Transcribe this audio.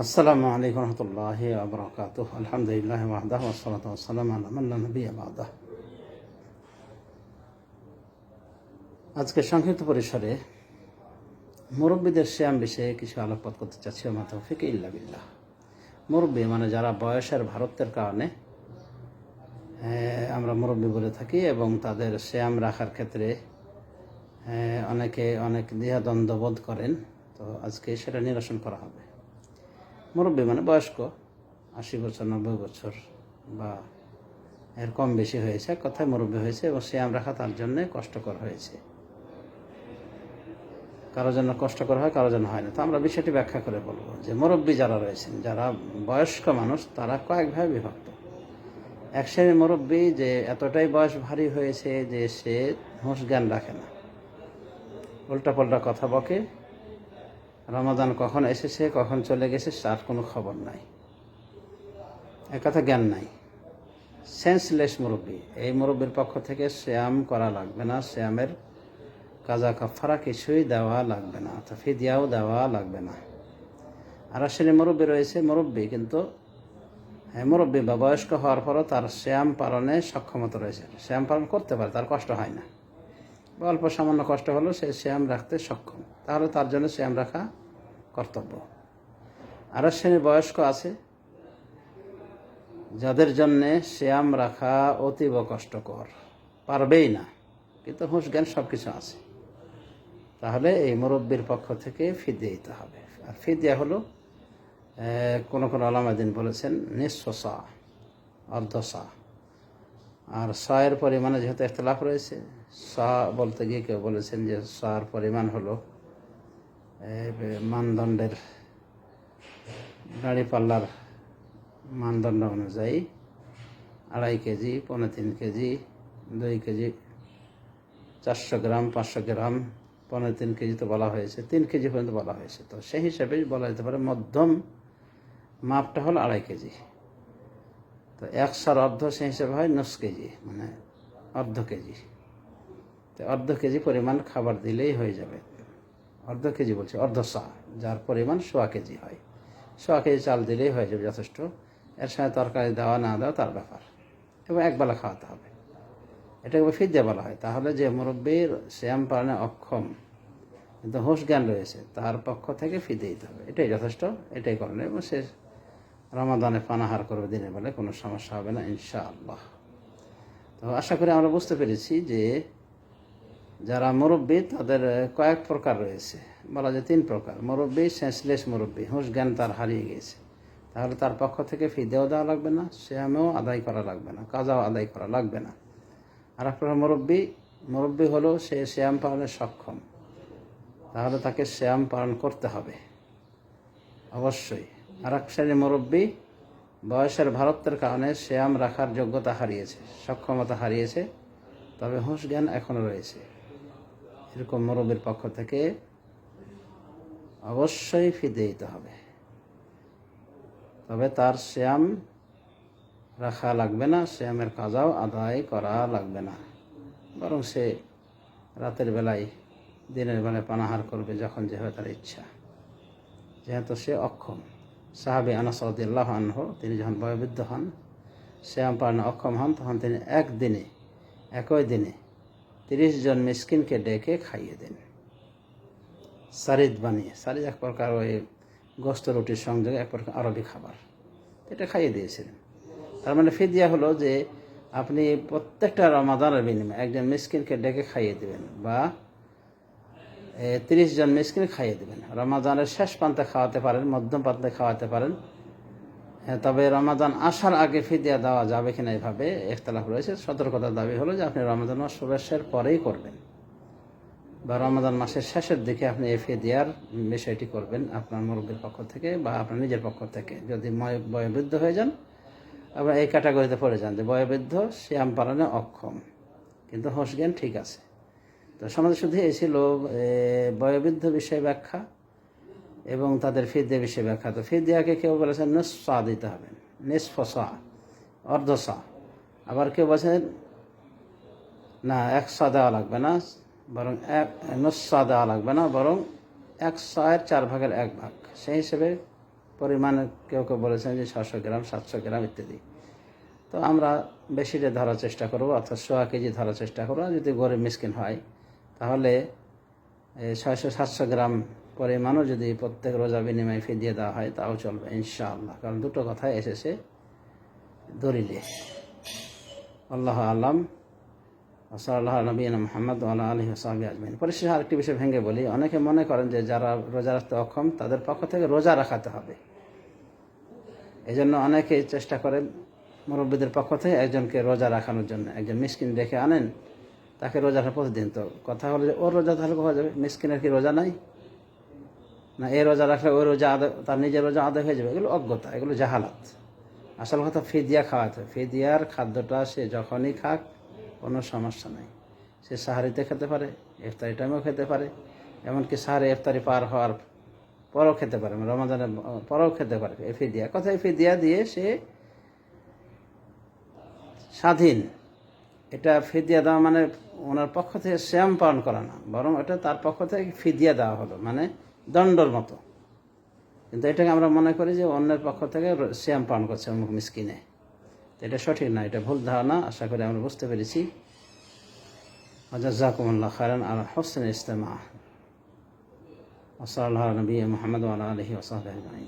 আসসালামু আলাইকুম রহমতুল্লাহি ওয়া বারাকাতুহু। আলহামদুলিল্লাহি ওয়াহদাহু ওয়াসসালাতু ওয়াসসালামু আলা মান লা নাবিয়্যা বা'দাহু। আজকে সংক্ষিপ্ত পরিসরে মুরব্বীদের সিয়াম বিষয়ে কিছু আলোকপাত করতে চাচ্ছি। ওয়া মা তাওফীক ইল্লা বিল্লাহ। মুরব্বী মানে যারা বয়সের ভারত্বের কারণে আমরা মুরব্বী বলে থাকি, এবং তাদের সিয়াম রাখার ক্ষেত্রে অনেকে অনেক দ্বিধাদ্বন্দ্ব বোধ করেন। তো আজকে সেটা নিরসন করা হবে। মুরব্বী মানে বয়স্ক, 80 বছর 90 বছর বা এর কম বেশি হয়েছে, কথায় মুরব্বী হয়েছে, এবং সিয়াম রাখা তার জন্য কষ্টকর হয়েছে। কারোর জন্য কষ্টকর হয়, কারোর জন্য হয় না। তো আমরা বিষয়টি ব্যাখ্যা করে বলবো যে মুরব্বী যারা রয়েছেন, যারা বয়স্ক মানুষ, তারা কয়েকভাবে বিভক্ত। এক শ্রেণীর মুরব্বী যে এতটাই বয়স ভারী হয়েছে যে সে হুঁশ জ্ঞান রাখে না, উল্টাপাল্টা কথা বকে, রমাদান কখন এসেছে কখন চলে গেছে তার কোনো খবর নাই, এক কথা জ্ঞান নাই, সেন্সলেস মুরব্বী। এই মুরব্বীর পক্ষ থেকে সিয়াম করা লাগবে না, সিয়ামের কাজা কাফারা কিছুই দেওয়া লাগবে না, অর্থাৎ ফিদিয়াও দেওয়া লাগবে না। আর আসলে মুরব্বী রয়েছে, মুরব্বী কিন্তু মুরব্বী বা বয়স্ক হওয়ার পরও তার সিয়াম পালনে সক্ষমতা রয়েছে, সিয়াম পালন করতে পারে, তার কষ্ট হয় না, বা অল্প সামান্য কষ্ট হলেও সে সিয়াম রাখতে সক্ষম, তাহলে তার জন্য সিয়াম রাখা কর্তব্য। আর শ্রেণীর বয়স্ক আছে যাদের জন্যে সিয়াম রাখা অতীব কষ্টকর, পারবেই না, কিন্তু হুঁশ জ্ঞান সব কিছু আছে, তাহলে এই মুরব্বীর পক্ষ থেকে ফিদিয়া দিতে হবে। আর ফিদিয়া হলো কোন কোন আলামাদিন বলেছেন নিসফ সা, অর্ধ সা। আর সায়ের পরিমাণে যেহেতু ইখতিলাফ রয়েছে, সা বলতে গিয়ে কেউ বলেছেন যে সার পরিমাণ হলো মানদণ্ডের, দাঁড়িপাল্লার মানদণ্ড অনুযায়ী 2.5 কেজি, 3.25 কেজি, 2 কেজি, 400 গ্রাম, 500 গ্রাম, 3.25 কেজি তো বলা হয়েছে, 3 কেজি পর্যন্ত বলা হয়েছে। তো সেই হিসাবে বলা যেতে পারে মধ্যম মাপটা হলো 2.5 কেজি। তো 100 অর্ধ সেই হিসাবে হয় 9 কেজি, মানে অর্ধ কেজি। তো অর্ধ কেজি পরিমাণ খাবার দিলেই হয়ে যাবে। অর্ধ কেজি বলছে, অর্ধ সা, যার পরিমাণ 1.25 কেজি হয়। 1.25 কেজি চাল দিলেই হয়ে যাবে, যথেষ্ট। এর সঙ্গে তরকারি দেওয়া না দেওয়া তার ব্যাপার, এবং একবেলা খাওয়াতে হবে, এটাকে ফিদিয়া বলা হয়। তাহলে যে মুরব্বীর সিয়াম পালনে অক্ষম কিন্তু হুঁশ জ্ঞান রয়েছে, তার পক্ষ থেকে ফিদিয়া দিতে হবে, এটাই যথেষ্ট, এটাই করণীয়, এবং সে রমাদানে পানাহার করবে দিনের বেলায়, কোনো সমস্যা হবে না ইনশাআল্লাহ। তো আশা করি আমরা বুঝতে পেরেছি যে যারা মুরব্বী তাদের কয়েক প্রকার রয়েছে, বলা যায় 3 প্রকার। মুরব্বী সেন্সলেস মুরব্বী, হুঁশ জ্ঞান তার হারিয়ে গেছে, তাহলে তার পক্ষ থেকে ফিদিয়াও দেওয়া লাগবে না, সিয়ামও আদায় করা লাগবে না, কাজাও আদায় করা লাগবে না। আর এক প্রকার মুরব্বী হলো সে সিয়াম পালনে সক্ষম, তাহলে তাকে সিয়াম পালন করতে হবে অবশ্যই। আর এক শ্রেণীর মুরব্বী বয়সের ভারত্বের কারণে সিয়াম রাখার যোগ্যতা হারিয়েছে, সক্ষমতা হারিয়েছে, তবে হুঁশ জ্ঞান এখনও রয়েছে। এরকম মুরব্বীর পক্ষ থেকে অবশ্যই ফিদিয়া দিতে হবে, তবে তার সিয়াম রাখা লাগবে না, সিয়ামের কাজাও আদায় করা লাগবে না, বরং সে রাতের বেলায় দিনের বেলায় পানাহার করবে যখন যেভাবে তার ইচ্ছা, যেহেতু সে অক্ষম। সাহাবী আনাস রাদিয়াল্লাহু আনহু, তিনি যখন বয়োবৃদ্ধ হন, সিয়াম পালনে অক্ষম হন, তখন তিনি একই দিনে 30 জন মিসকিনকে ডেকে খাইয়ে দেন, সারিদ বানিয়ে। সারিদ এক প্রকার ওই গোস্ত রুটির সংযোগে এক প্রকার আরবি খাবার, এটা খাইয়ে দিয়েছিলেন। তার মানে ফিদিয়া হলো যে আপনি প্রত্যেকটা রমাদানের বিনিময়ে একজন মিসকিনকে ডেকে খাইয়ে দেবেন, বা 30 জন মিসকিন খাইয়ে দেবেন। রমাদানের শেষ প্রান্তে খাওয়াতে পারেন, মধ্যম প্রান্তে খাওয়াতে পারেন, তবে রমাদান আসার আগে ফিদিয়া দেওয়া যাবে কিনা এভাবে ইখতিলাফ রয়েছে। সতর্কতার দাবি হলো যে আপনি রমাদান মাস প্রবেশের পরেই করবেন, বা রমাদান মাসের শেষের দিকে আপনি এই ফিদিয়ার বিষয়টি করবেন আপনার মুরব্বীর পক্ষ থেকে বা আপনার নিজের পক্ষ থেকে। যদি বয়োবৃদ্ধ হয়ে যান, আবার এই ক্যাটাগরিতে পড়ে যান যে বয়োবৃদ্ধ, সিয়াম পালনে অক্ষম, কিন্তু হুঁশ জ্ঞান ঠিক আছে। তো সমাজে শুধু এই ছিল বয়োবৃদ্ধ বিষয়ে ব্যাখ্যা এবং তাদের ফিদিয়া বিষয়ে ব্যাখ্যা। তো ফিদিয়াকে কেউ বলেছেন নিসফ সা দিতে হবে, নিসফ সা, অর্ধ সা। আবার কেউ বলেছেন না, 1 সা দেওয়া লাগবে না, বরং নিসফ সা দেওয়া লাগবে না, বরং 1 সায়ের 4 ভাগের 1 ভাগ, সেই হিসেবে পরিমাণে কেউ কেউ বলেছেন যে 600 গ্রাম 700 গ্রাম ইত্যাদি। তো আমরা বেশিটা ধরার চেষ্টা করবো, অর্থাৎ 1.5 কেজি ধরার চেষ্টা করবো। যদি গরিব মিসকিন হয় তাহলে 600-700 গ্রাম পরিমাণও যদি প্রত্যেক রোজা বিনিময়ে ফিদিয়া দেওয়া হয় তাও চলবে ইনশাআল্লাহ, কারণ দুটো কথাই এসেছে দলিলে। আল্লাহু আ'লাম। সাল্লাল্লাহু আলা নবিয়িনা মুহাম্মদ ওয়া আলা আলিহি ওয়া সাহবিহি আজমাইন। পরিশেষে আরেকটি বিষয় ভেঙে বলি, অনেকে মনে করেন যে যারা রোজা রাখতে অক্ষম তাদের পক্ষ থেকে রোজা রাখাতে হবে। এই জন্য অনেকে চেষ্টা করেন মুরব্বীদের পক্ষ থেকে একজনকে রোজা রাখানোর জন্য। একজন মিসকিন ডেকে আনেন, তাকে রোজা রাখা প্রতিদিন। তো কথা হলো যে ওর রোজা তাহলে হয়ে যাবে, মিসকিনের কি রোজা নাই? না এ রোজা রাখলে ওই রোজা আদায়, তার নিজের রোজা আদায় হয়ে যাবে? এগুলো অজ্ঞতা, এগুলো জাহালাত। আসল কথা ফিদিয়া খাওয়াতে হবে। ফিদিয়ার খাদ্যটা সে যখনই খাক কোনো সমস্যা নাই। সে সাহারিতে খেতে পারে, ইফতারি টাইমেও খেতে পারে, এমনকি সাহারি ইফতারি পার হওয়ার পরও খেতে পারে, রমাদানের পরও খেতে পারে। এই ফিদিয়া কথা, এই ফিদিয়া দিয়ে সে স্বাধীন। এটা ফিদিয়া দেওয়া মানে ওনার পক্ষ থেকে শ্যাম পালন করা না, বরং এটা তার পক্ষ থেকে ফিদিয়া দেওয়া হলো, মানে দণ্ডর মতো। কিন্তু এটাকে আমরা মনে করি যে অন্যের পক্ষ থেকে শ্যাম পালন করছে অমুক মিসকিনে। এটা সঠিক না, এটা ভুল ধারণা। আশা করি আমরা বুঝতে পেরেছি। জাযাকুমুল্লাহু খায়রান আলা হুসনিল ইসতিমা'। ওয়া সাল্লাল্লাহু আলা নবিয়্যিনা মুহাম্মদ ওয়া আলা আলিহি ওয়া সাহবিহি আজমাইন।